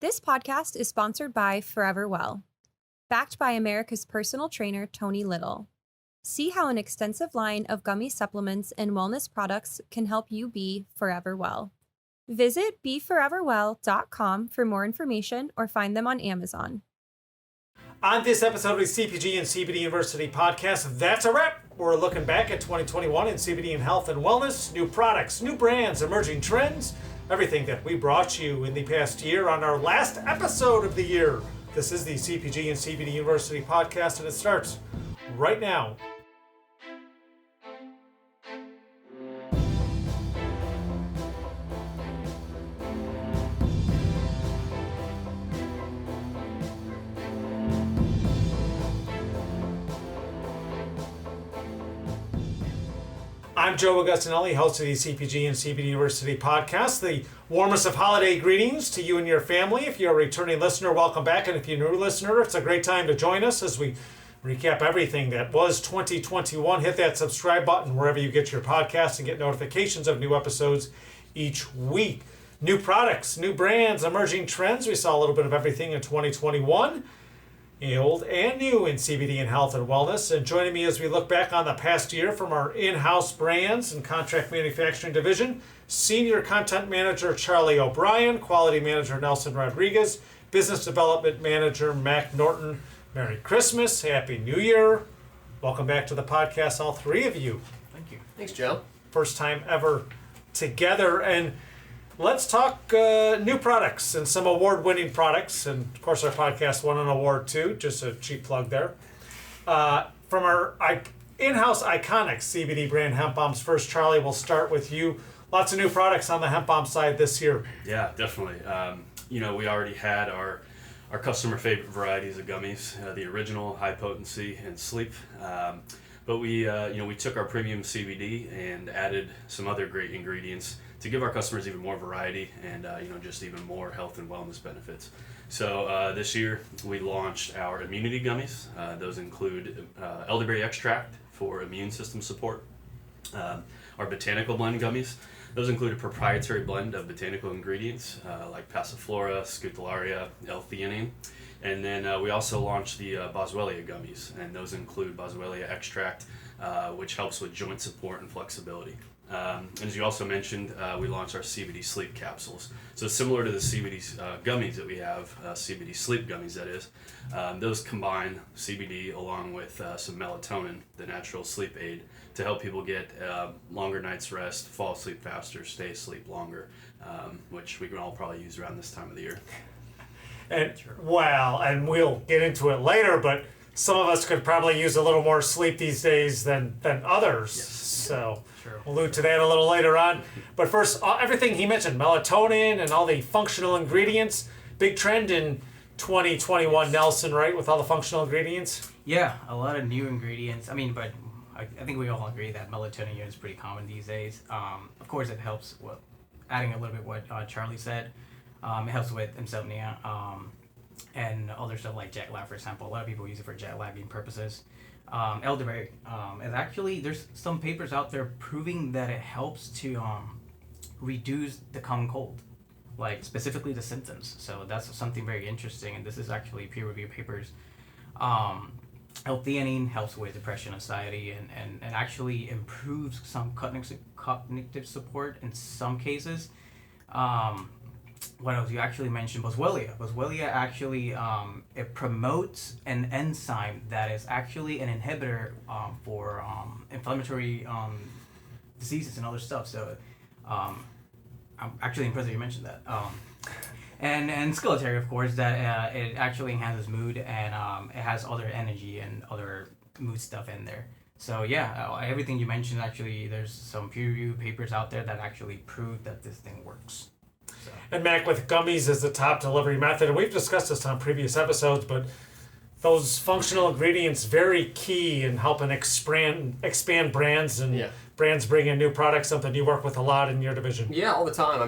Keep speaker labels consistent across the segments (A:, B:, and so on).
A: This podcast is sponsored by Forever Well, backed by America's personal trainer, Tony Little. See how an extensive line of gummy supplements and wellness products can help you be forever well. Visit beforeverwell.com for more information or find them on Amazon.
B: On this episode of the CPG and CBD University podcast, that's a wrap. We're looking back at 2021 in CBD and health and wellness, new products, new brands, emerging trends, everything that we brought you in the past year on our last episode of the year. This is the CPG and CBD University podcast, and it starts right now. I'm Joe Augustinelli, host of the CPG and CBD University podcast. The warmest of holiday greetings to you and your family. If you're a returning listener, welcome back. And if you're a new listener, it's a great time to join us as we recap everything that was 2021. Hit that subscribe button wherever you get your podcasts and get notifications of new episodes each week. New products, new brands, emerging trends. We saw a little bit of everything in 2021. Old and new in CBD and health and wellness. And joining me as we look back on the past year from our in-house brands and contract manufacturing division, Senior Content Manager Charlie O'Brien, Quality Manager Nelson Rodriguez, Business Development Manager Mac Norton. Merry Christmas, Happy New Year. Welcome back to the podcast, all three of you.
C: Thank you. Thanks, Joe.
B: First time ever together. And let's talk new products and some award-winning products. And, of course, our podcast won an award, too. Just a cheap plug there. From our in-house iconic CBD brand, Hemp Bombs. First, Charlie, we'll start with you. Lots of new products on the Hemp Bomb side this year.
D: Yeah, definitely. We already had our customer favorite varieties of gummies, the original, high potency, and sleep. But we took our premium CBD and added some other great ingredients to give our customers even more variety and just even more health and wellness benefits. So this year we launched our immunity gummies. Those include elderberry extract for immune system support. Our botanical blend gummies. Those include a proprietary blend of botanical ingredients like passiflora, scutellaria, L-theanine. And then we also launched the boswellia gummies, and those include boswellia extract, which helps with joint support and flexibility. And as you also mentioned, we launched our CBD sleep capsules. So similar to the CBD gummies that we have, CBD sleep gummies that is, those combine CBD along with some melatonin, the natural sleep aid, to help people get longer night's rest, fall asleep faster, stay asleep longer, which we can all probably use around this time of the year.
B: And and we'll get into it later, but some of us could probably use a little more sleep these days than others.
D: Yes.
B: So we'll allude to that a little later on. But first, everything he mentioned, melatonin and all the functional ingredients, big trend in 2021, Nelson, right, with all the functional ingredients?
C: Yeah, a lot of new ingredients. But I think we all agree that melatonin is pretty common these days. Of course, it helps, adding a little bit what Charlie said, it helps with insomnia and other stuff like jet lag, for example. A lot of people use it for jet lagging purposes. Elderberry, there's some papers out there proving that it helps to reduce the common cold, like specifically the symptoms. So that's something very interesting, and this is actually peer-reviewed papers. L-theanine helps with depression, anxiety, and actually improves some cognitive support in some cases. What else? You actually mentioned boswellia. Boswellia actually, it promotes an enzyme that is actually an inhibitor for inflammatory diseases and other stuff. So I'm actually impressed that you mentioned that. And scutellaria, of course, that it actually enhances mood and it has other energy and other mood stuff in there. So yeah, everything you mentioned, actually, there's some peer-reviewed papers out there that actually prove that this thing works. So.
B: And Mac, with gummies as the top delivery method, and we've discussed this on previous episodes, but those functional ingredients very key in helping expand brands and brands bring in new products, something you work with a lot in your division.
E: Yeah, all the time.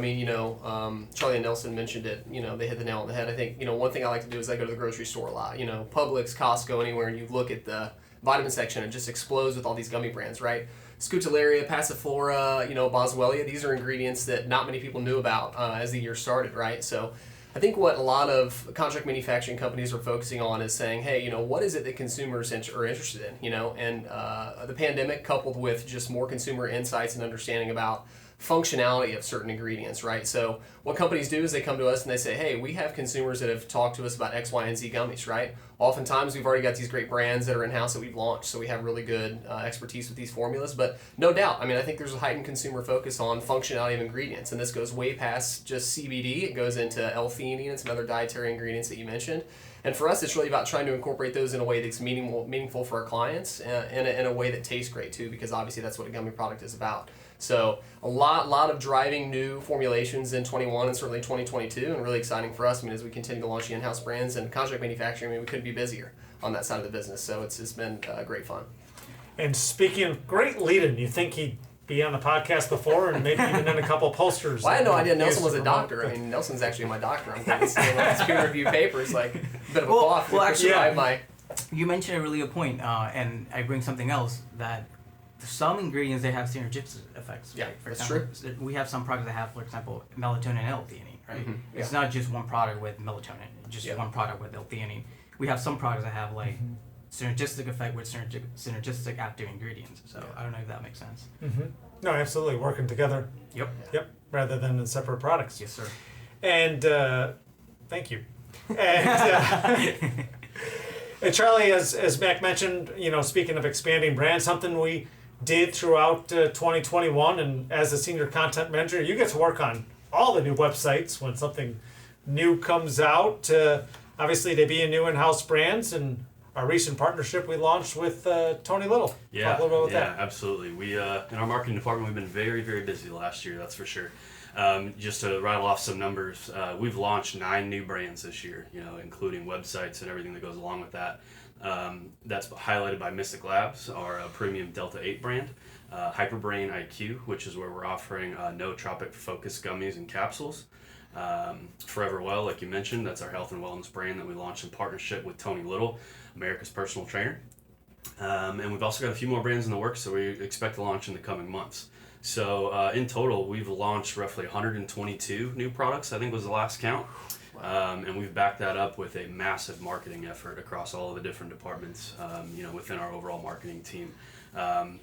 E: Charlie and Nelson mentioned it. They hit the nail on the head. I think, one thing I like to do is I go to the grocery store a lot. Publix, Costco, anywhere, and you look at the vitamin section, it just explodes with all these gummy brands, right? Scutellaria, passiflora, boswellia, these are ingredients that not many people knew about as the year started, right? So I think what a lot of contract manufacturing companies are focusing on is saying, hey, you know, what is it that consumers are interested in, you know? And the pandemic coupled with just more consumer insights and understanding about functionality of certain ingredients, right? So what companies do is they come to us and they say, hey, we have consumers that have talked to us about X, Y, and Z gummies, right? Oftentimes we've already got these great brands that are in-house that we've launched, so we have really good expertise with these formulas. But no doubt, I mean, I think there's a heightened consumer focus on functionality of ingredients, and this goes way past just CBD. It goes into L-theanine and some other dietary ingredients that you mentioned. And for us, it's really about trying to incorporate those in a way that's meaningful for our clients, in a way that tastes great too, because obviously that's what a gummy product is about. So a lot of driving new formulations in 21 and certainly 2022, and really exciting for us. I mean, as we continue to launch the in-house brands and contract manufacturing, I mean, we couldn't be busier on that side of the business. So it's been great fun.
B: And speaking of great lead-in, you think he'd be on the podcast before and maybe even in a couple posters?
E: Well, I had no idea Nelson was a doctor. I mean, Nelson's actually my doctor. I'm kind of seeing his peer-reviewed papers, like a bit of a cough.
C: Well, actually,
E: yeah.
C: You mentioned a really good point, and I bring something else that some ingredients they have synergistic effects.
E: Yeah,
C: right? For
E: that's
C: example,
E: true.
C: We have some products that have, for example, melatonin and L-theanine, right?
E: Mm-hmm. Yeah.
C: It's not just one product with melatonin, just one product with L-theanine. We have some products that have like synergistic effect with synergistic active ingredients. So I don't know if that makes sense.
B: Mm-hmm. No, absolutely, working together.
C: Yep.
B: Yep, rather than in separate products.
C: Yes, sir.
B: And thank you. And, and Charlie, as Mac mentioned, you know, speaking of expanding brands, something we did throughout 2021, and as a senior content manager, you get to work on all the new websites when something new comes out. Obviously, they be new in-house brands, and our recent partnership we launched with Tony Little.
D: Yeah,
B: Talk a little bit about that.
D: Absolutely. We in our marketing department, we've been very, very busy last year. That's for sure. Just to rattle off some numbers, we've launched 9 new brands this year. You know, including websites and everything that goes along with that. That's highlighted by Mystic Labs, our premium Delta 8 brand. Hyperbrain IQ, which is where we're offering nootropic focused gummies and capsules. Forever Well, like you mentioned, that's our health and wellness brand that we launched in partnership with Tony Little, America's personal trainer. And we've also got a few more brands in the works that we expect to launch in the coming months. So in total, we've launched roughly 122 new products, I think was the last count. And we've backed that up with a massive marketing effort across all of the different departments, you know, within our overall marketing team.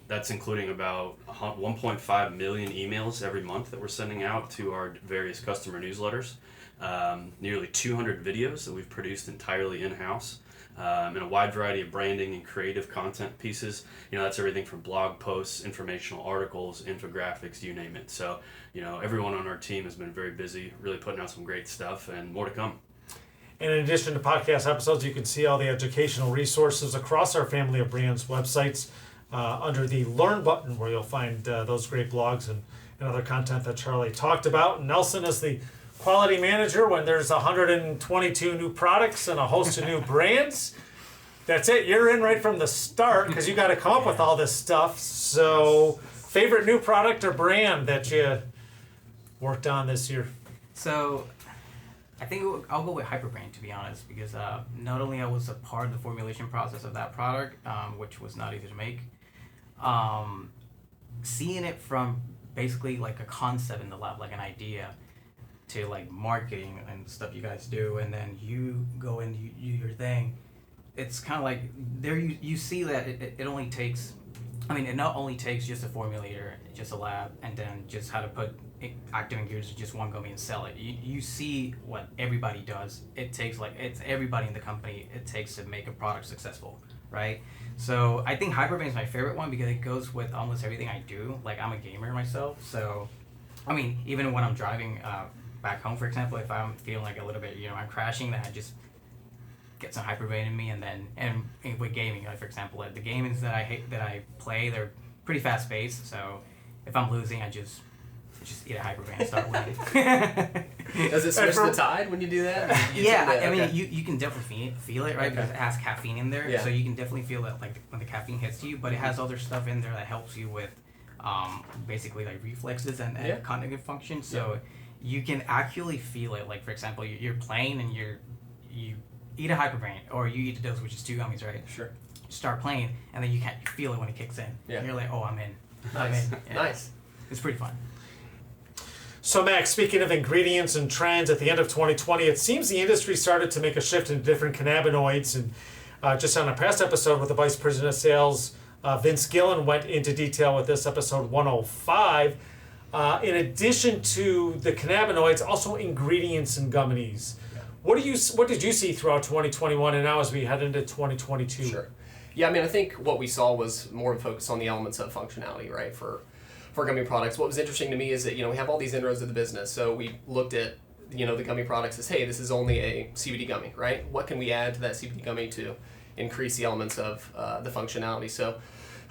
D: That's including about 1.5 million emails every month that we're sending out to our various customer newsletters, nearly 200 videos that we've produced entirely in-house, and a wide variety of branding and creative content pieces. You know, that's everything from blog posts, informational articles, infographics, you name it. So, you know, everyone on our team has been very busy, really putting out some great stuff, and more to come.
B: And in addition to podcast episodes, you can see all the educational resources across our family of brands websites under the Learn button, where you'll find those great blogs and other content that Charlie talked about. And Nelson is the quality manager when there's 122 new products and a host of new brands. That's it. You're in right from the start because you got to come up with all this stuff. So, favorite new product or brand that you worked on this year?
C: So, I think I'll go with Hyperbrain, to be honest, because not only I was a part of the formulation process of that product, which was not easy to make, seeing it from basically like a concept in the lab, like an idea, to like marketing and stuff you guys do, and then you go and you do your thing. It's kind of like there you see that it only takes, I mean, it not only takes just a formulator, just a lab, and then just how to put active ingredients in just one gummy and sell it. You see what everybody does. It takes like, it's everybody in the company it takes to make a product successful, right? So I think Hyperbrain is my favorite one because it goes with almost everything I do. Like, I'm a gamer myself, so I mean, even when I'm driving back home, for example, if I'm feeling like a little bit, you know, I'm crashing, then I just get some Hyperbrain in me, and with gaming, like for example, like the games that I play, they're pretty fast paced. So if I'm losing, I just eat a Hyperbrain and start winning.
E: Does it switch the tide when you do that?
C: Yeah, I mean, you can definitely feel it, right?
E: Okay.
C: Because it has caffeine in there,
E: Yeah.
C: so you can definitely feel that, like when the caffeine hits you. But it has other stuff in there that helps you with, basically like reflexes and cognitive function. So you can actually feel it. Like for example, you're playing and you eat a Hyperbrain, or you eat a dose, which is 2 gummies, right?
E: Sure.
C: You start playing, and then you feel it when it kicks in.
E: Yeah.
C: And you're like, oh, I'm in.
E: Nice.
C: I'm in. Yeah.
E: Nice.
C: It's pretty fun.
B: So Max, speaking of ingredients and trends, at the end of 2020, it seems the industry started to make a shift into different cannabinoids. And just on a past episode with the Vice President of Sales, Vince Gillen, went into detail with this episode 105. In addition to the cannabinoids, also ingredients in gummies. What did you see throughout 2021 and now as we head into 2022?
E: Sure. Yeah, I mean, I think what we saw was more of a focus on the elements of functionality, right, for gummy products. What was interesting to me is that, we have all these inroads of the business. So we looked at, the gummy products as, hey, this is only a CBD gummy, right? What can we add to that CBD gummy to increase the elements of the functionality? So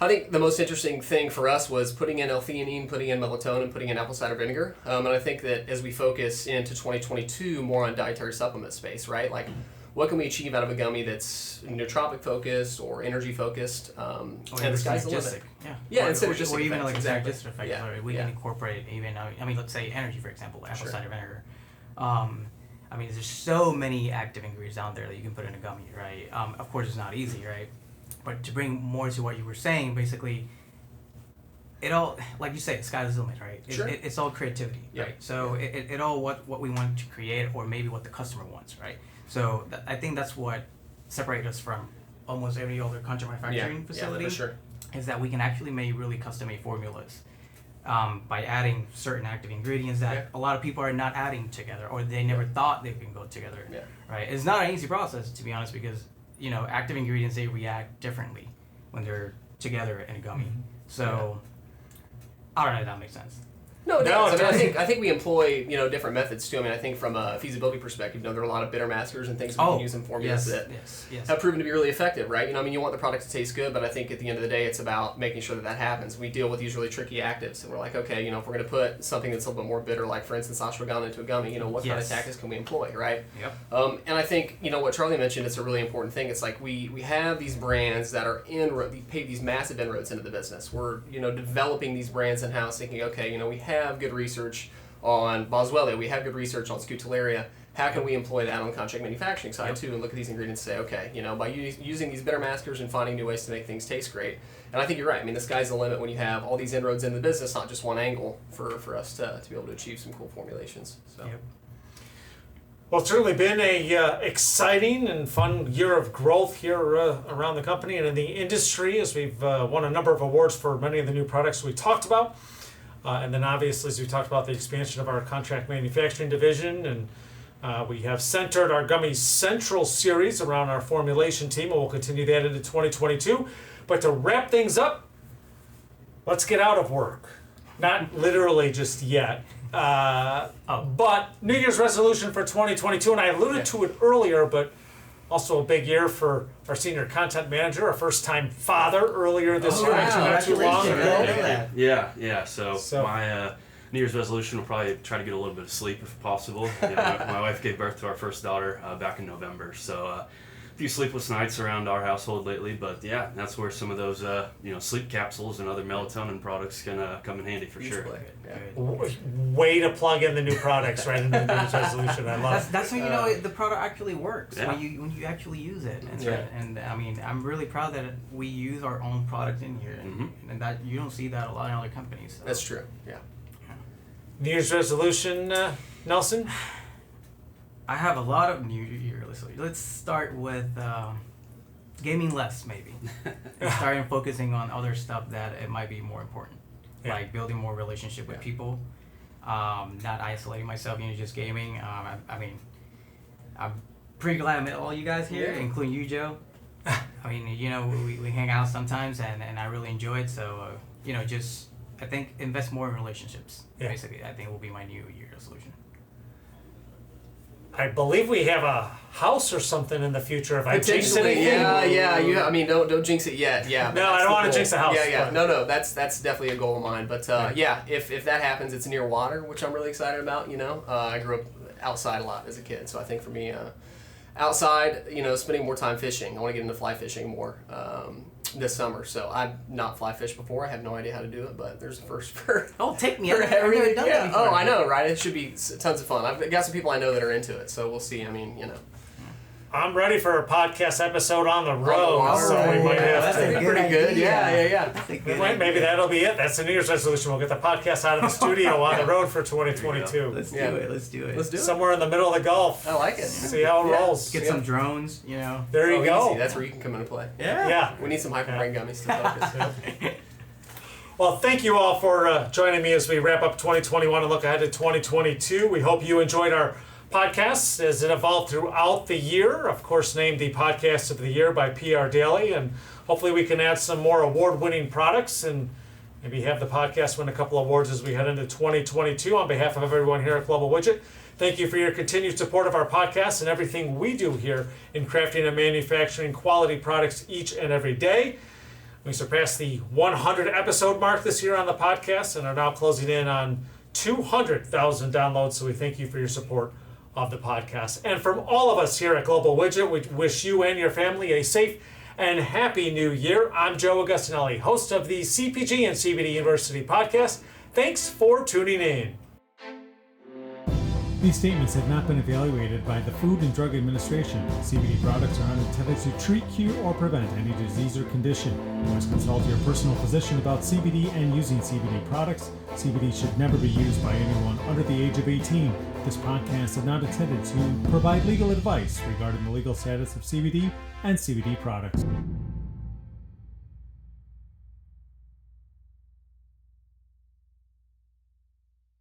E: I think the most interesting thing for us was putting in L-theanine, putting in melatonin, putting in apple cider vinegar. And I think that as we focus into 2022 more on dietary supplement space, right? Like, what can we achieve out of a gummy that's nootropic focused or energy focused? And the sky's the limit. Yeah, and synergistic
C: or even
E: effects,
C: like
E: exactly.
C: synergistic effects.
E: Yeah,
C: Or we can incorporate even, let's say energy, for example, apple cider vinegar. There's so many active ingredients out there that you can put in a gummy, right? Of course, it's not easy, right? But to bring more to what you were saying, basically, it all, like you say, the sky's the limit, right? It's all creativity, right? So it all what we want to create, or maybe what the customer wants, right? So I think that's what separates us from almost every other contract manufacturing facility.
E: Yeah, for sure.
C: Is that we can actually make really custom-made formulas by adding certain active ingredients that a lot of people are not adding together, or they never thought they can go together, right? It's not an easy process, to be honest, because active ingredients, they react differently when they're together in a gummy. So I don't know if that makes sense.
E: No, it does. I think we employ different methods too. I think from a feasibility perspective, there are a lot of bitter maskers and things we can use in formulas that have proven to be really effective, right? You want the product to taste good, but I think at the end of the day, it's about making sure that happens. We deal with these really tricky actives, and we're like, okay, if we're going to put something that's a little bit more bitter, like for instance ashwagandha into a gummy, what kind of tactics can we employ, right?
C: Yep.
E: And I think what Charlie mentioned is a really important thing. It's like we have these brands that are these massive inroads into the business. We're developing these brands in house, thinking, okay, we have good research on Boswellia, we have good research on Scutellaria. How can we employ that on the contract manufacturing side too, and look at these ingredients and say, okay, by using these bitter maskers and finding new ways to make things taste great. And I think you're right. The sky's the limit when you have all these inroads in the business, not just one angle for us to be able to achieve some cool formulations. So.
C: Yep.
B: Well, it's certainly been a exciting and fun year of growth here around the company and in the industry, as we've won a number of awards for many of the new products we talked about. And then obviously, as we talked about, the expansion of our contract manufacturing division, and we have centered our Gummy Central series around our formulation team, and we'll continue that into 2022. But to wrap things up, let's get out of work. Not literally just yet. But New Year's resolution for 2022, and I alluded to it earlier, but also a big year for our senior content manager, a first-time father earlier this year, not too long ago.
D: Yeah. So my New Year's resolution will probably try to get a little bit of sleep if possible. My wife gave birth to our first daughter back in November, so a few sleepless nights around our household lately. But that's where some of those sleep capsules and other melatonin products can come in handy for sure.
B: Way to plug in the new products right into the New Year's resolution. I love
C: that's when the product actually works, when you actually use it. And I'm really proud that we use our own product in here, and that you don't see that a lot in other companies. So.
E: That's true. Yeah.
B: New Year's resolution, Nelson?
C: I have a lot of New Year resolutions. Let's start with gaming less, maybe. Starting focusing on other stuff that it might be more important. Like building more relationship with people, not isolating myself into just gaming. I'm pretty glad I met all you guys here, including you, Joe. We hang out sometimes, and I really enjoy it. So, I think invest more in relationships. Basically, I think will be my New Year resolution.
B: I believe we have a house or something in the future. If I jinx anything,
E: don't jinx it yet. Yeah.
B: No, I don't want to jinx the house.
E: Yeah. No. That's definitely a goal of mine. But if that happens, it's near water, which I'm really excited about. I grew up outside a lot as a kid, so I think for me, outside, spending more time fishing. I want to get into fly fishing more this summer. So I've not fly fished before. I have no idea how to do it, but there's a first for.
C: Oh, take me! I've never done that before.
E: Oh, I know, right? It should be tons of fun. I've got some people I know that are into it, so we'll see.
B: I'm ready for a podcast episode on the road, so we might have
E: That's
B: to.
E: pretty good. Yeah.
C: That's a good
B: Maybe
C: idea.
B: that'll be it. That's the New Year's resolution. We'll get the podcast out of the studio on the road for 2022.
C: Let's do
E: Yeah.
C: it. Let's do it.
E: Let's do it.
B: Somewhere in the middle of the Gulf.
E: I like it.
B: See how it
E: Yeah.
B: rolls.
C: Get some drones, you know.
B: There you go.
E: Easy. That's where you can come into play.
B: Yeah.
E: We need some hyperbrain gummies to focus.
B: Well, thank you all for joining me as we wrap up 2021 and look ahead to 2022. We hope you enjoyed our podcast as it evolved throughout the year. Of course, named the Podcast of the Year by PR Daily, and hopefully we can add some more award-winning products and maybe have the podcast win a couple awards as we head into 2022. On behalf of everyone here at Global Widget, thank you for your continued support of our podcast and everything we do here in crafting and manufacturing quality products each and every day. We surpassed the 100 episode mark this year on the podcast and are now closing in on 200,000 downloads. So we thank you for your support of the podcast. And from all of us here at Global Widget, we wish you and your family a safe and happy new year. I'm Joe Augustinelli, host of the CPG and CBD University podcast. Thanks for tuning in.
F: These statements have not been evaluated by the Food and Drug Administration. CBD products are not intended to treat, cure, or prevent any disease or condition. Always consult your personal physician about CBD and using CBD products. CBD should never be used by anyone under the age of 18. This podcast is not intended to provide legal advice regarding the legal status of CBD and CBD products.